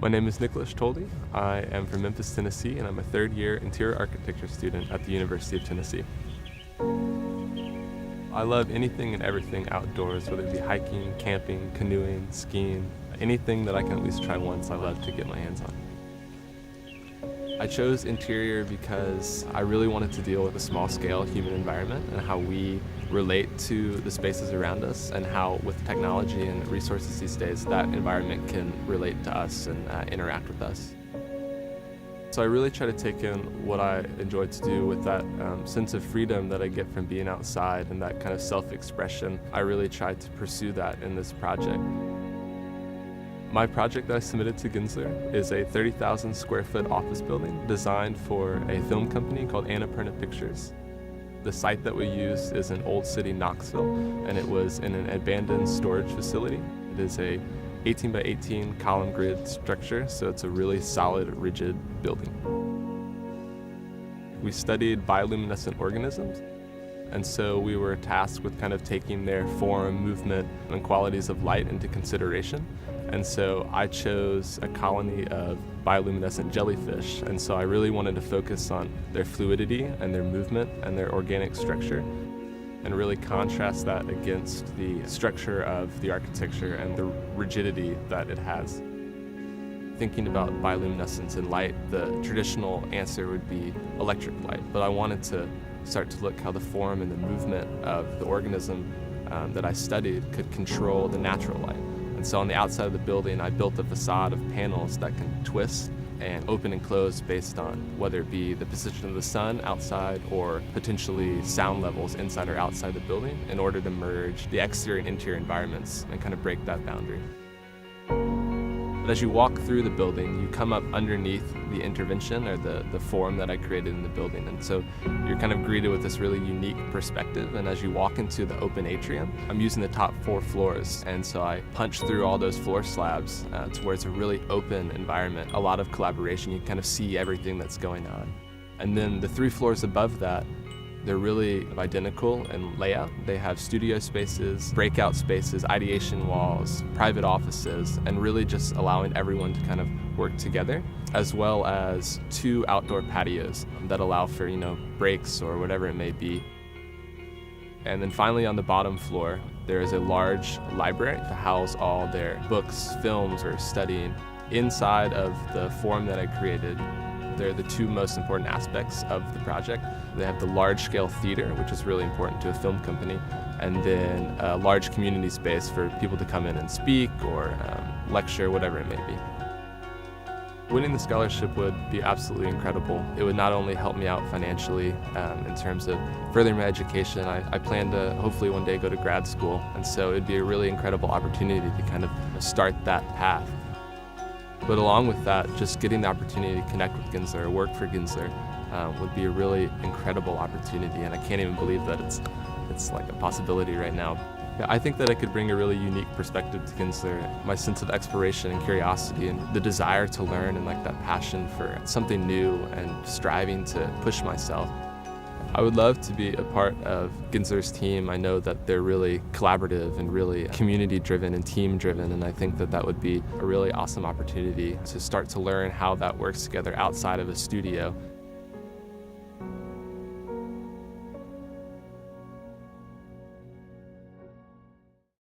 My name is Niklos Toldi. I am from Memphis, Tennessee, and I'm a third-year interior architecture student at the University of Tennessee. I love anything and everything outdoors, whether it be hiking, camping, canoeing, skiing, anything that I can at least try once I love to get my hands on. I chose interior because I really wanted to deal with the small-scale human environment and how we relate to the spaces around us, and how with technology and resources these days that environment can relate to us and interact with us. So I really try to take in what I enjoy to do with that sense of freedom that I get from being outside and that kind of self-expression. I really tried to pursue that in this project. My project that I submitted to Gensler is a 30,000 square foot office building designed for a film company called Annapurna Pictures. The site that we use is in Old City, Knoxville, and it was in an abandoned storage facility. It is a 18 by 18 column grid structure, so it's a really solid, rigid building. We studied bioluminescent organisms, and so we were tasked with kind of taking their form, movement, and qualities of light into consideration. And so I chose a colony of bioluminescent jellyfish, and so I really wanted to focus on their fluidity and their movement and their organic structure, and really contrast that against the structure of the architecture and the rigidity that it has. Thinking about bioluminescence and light, the traditional answer would be electric light, but I wanted to start to look how the form and the movement of the organism that I studied could control the natural light. And so on the outside of the building, I built a facade of panels that can twist and open and close based on whether it be the position of the sun outside or potentially sound levels inside or outside the building, in order to merge the exterior and interior environments and kind of break that boundary. But as you walk through the building, you come up underneath the intervention or the form that I created in the building. And so you're kind of greeted with this really unique perspective. And as you walk into the open atrium, I'm using the top 4 floors. And so I punch through all those floor slabs to where it's a really open environment, a lot of collaboration. You kind of see everything that's going on. And then the 3 floors above that, they're really identical in layout. They have studio spaces, breakout spaces, ideation walls, private offices, and really just allowing everyone to kind of work together, as well as 2 outdoor patios that allow for, breaks or whatever it may be. And then finally on the bottom floor, there is a large library to house all their books, films, or studying. Inside of the form that I created, they're the 2 most important aspects of the project. They have the large-scale theater, which is really important to a film company, and then a large community space for people to come in and speak or lecture, whatever it may be. Winning the scholarship would be absolutely incredible. It would not only help me out financially in terms of furthering my education. I plan to hopefully one day go to grad school, and so it'd be a really incredible opportunity to kind of start that path. But along with that, just getting the opportunity to connect with Gensler or work for Gensler would be a really incredible opportunity, and I can't even believe that it's like a possibility right now. Yeah, I think that I could bring a really unique perspective to Gensler, my sense of exploration and curiosity and the desire to learn, and like that passion for something new and striving to push myself. I would love to be a part of Gensler's team. I know that they're really collaborative and really community-driven and team-driven, and I think that that would be a really awesome opportunity to start to learn how that works together outside of a studio